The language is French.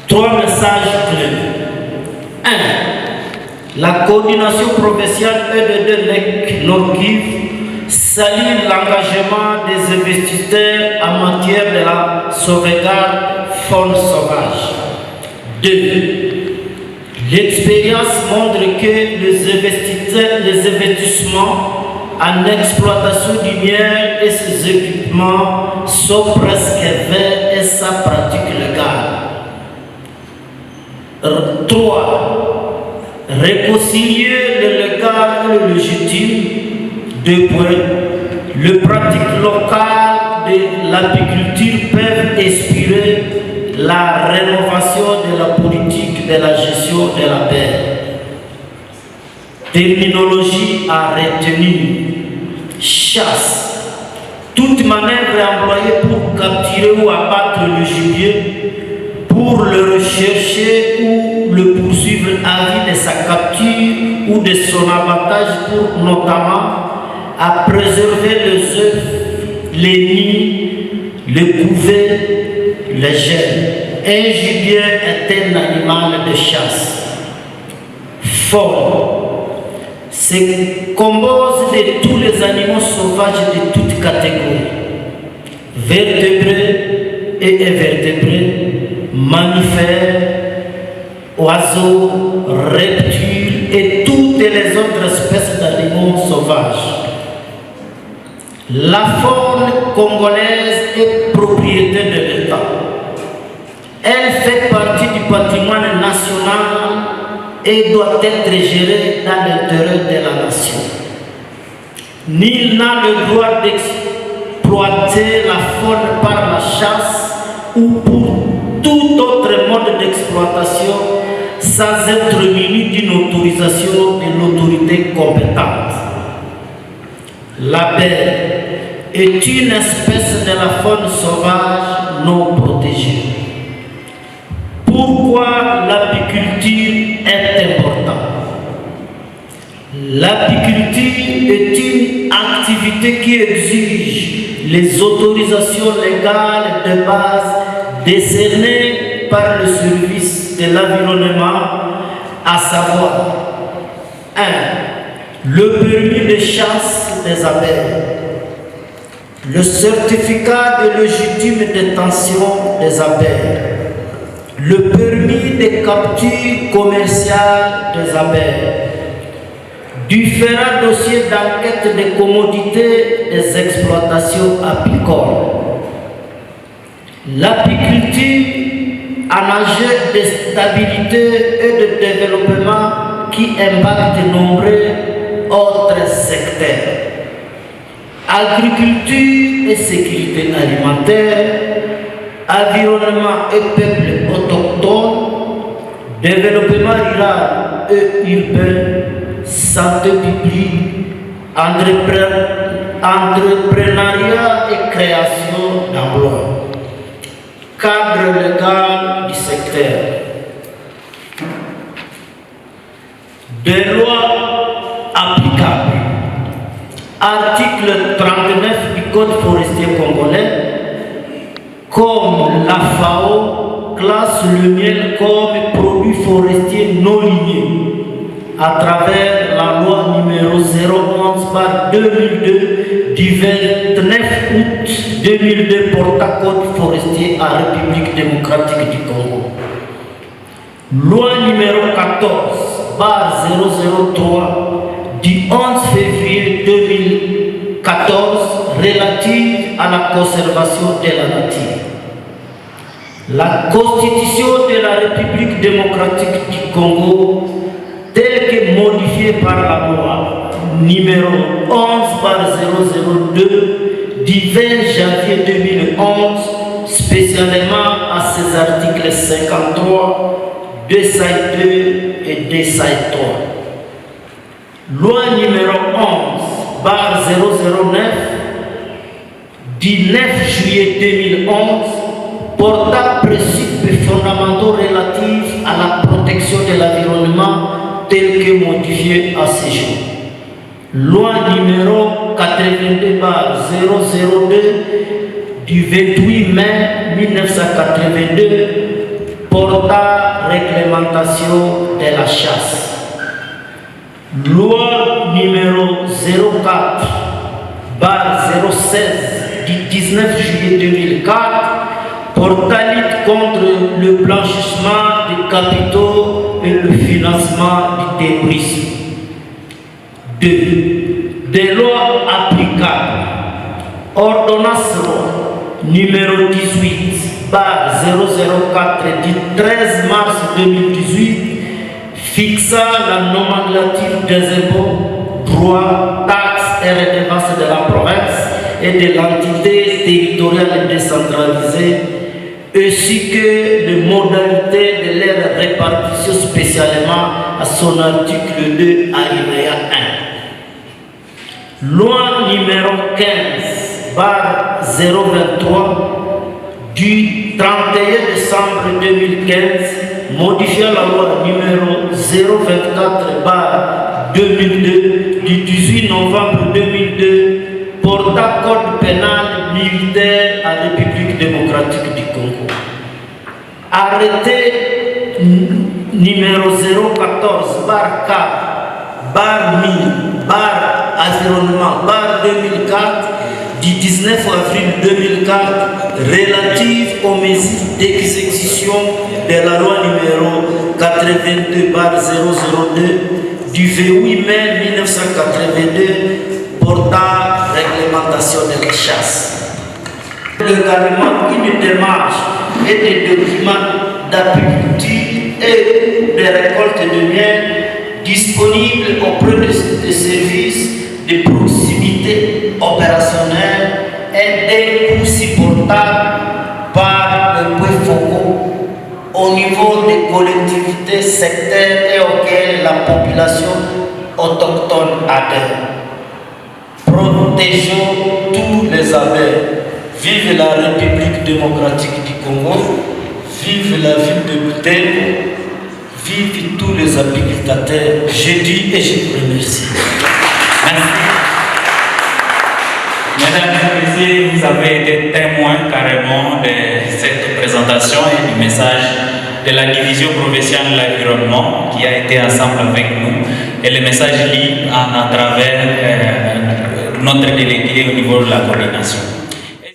Trois messages clés. 1. La coordination provinciale E2D Nord-Kivu salue l'engagement des investisseurs en matière de la sauvegarde faune sauvage. 2. L'expérience montre que les investissements en exploitation du miel et ses équipements sont presque verts et sa pratique légale. 3. Réconcilier le légal et le légitime. 2 points. Les pratiques locales de l'apiculture peuvent inspirer la rénovation de la politique de la gestion de la baie. Terminologie à retenir. Chasse. Toute manœuvre employée pour capturer ou abattre le gibier, pour le rechercher ou le poursuivre à vie de sa capture ou de son abattage pour notamment à préserver les œufs, les nids, les couvées, les gènes. Un gibier est un animal de chasse. Faune. Se compose de tous les animaux sauvages de toutes catégories, vertébrés et invertébrés, mammifères, oiseaux, reptiles et toutes les autres espèces d'animaux sauvages. La faune congolaise est propriété de l'État. Elle fait partie du patrimoine national et doit être gérée dans l'intérêt de la nation. Nul n'a le droit d'exploiter la faune par la chasse ou pour tout autre mode d'exploitation sans être muni d'une autorisation de l'autorité compétente. L'abeille est une espèce de la faune sauvage non protégée. Pourquoi l'apiculture est importante? L'apiculture est une activité qui exige les autorisations légales de base décernées par le service de l'environnement, à savoir 1. Le permis de chasse des abeilles, le certificat de légitime détention des abeilles, le permis de capture commerciale des abeilles, différents dossiers d'enquête des commodités des exploitations apicoles. L'apiculture a un enjeu de stabilité et de développement qui impacte de nombreux autres secteurs. Agriculture et sécurité alimentaire, environnement et peuples autochtones, développement rural et urbain, santé publique, entrepreneuriat et création d'emplois. Cadre légal du secteur. Des lois applicables. Article 39 du Code forestier congolais. Comme la FAO classe le miel comme produit forestier non lignée à travers la loi numéro 011/2002 du 29 août 2002 portant Code forestier à République démocratique du Congo. Loi numéro 14/003 du 11 février 2014 relative à la conservation de la nature. La Constitution de la République démocratique du Congo, telle que modifiée par la loi numéro 11/002 du 20 janvier 2011, spécialement à ses articles 53, 202 et 203. Loi numéro 11/009 du 9 juillet 2011 portant principes fondamentaux relatifs à la protection de l'environnement tel que modifié à ce jour. Loi numéro 82/002 du 28 mai 1982 portant réglementation de la chasse. Loi numéro 04/016 du 19 juillet 2004 portant lutte contre le blanchissement des capitaux et le financement du terrorisme. 2. Des lois applicables. Ordonnance numéro 18/004 du 13 mars 2018 fixant la nomenclature des impôts, droits, taxes et redevances de la province et de l'entité territoriale décentralisée, ainsi que les modalités de leur répartition spécialement à son article 2 alinéa 1. Loi numéro 15/023 du 31 décembre 2015 modifiant la loi numéro 024/2002 du 18 novembre 2002 portant code pénal militaire à la République démocratique du Congo. Arrêté numéro 014/MI/environnement/2004 du 19 avril 2004 relative aux mesures d'exécution de la loi numéro 82/002 du 28 mai 1982 portant réglementation de la chasse. Également une démarche et des documents d'apiculture et de récolte de miel disponibles auprès des services de proximité opérationnelle et des coûts supportables par le point focaux au niveau des collectivités sectaires et auxquelles la population autochtone adhère. Protégeons tous les abeilles. Vive la République démocratique du Congo, vive la ville de Butembo, vive tous les apiculteurs. Je dis et je vous remercie. Merci. Mesdames et messieurs, vous avez été témoins carrément de cette présentation et du message de la division provinciale de l'environnement qui a été ensemble avec nous. Et le message lit à travers notre délégué au niveau de la coordination.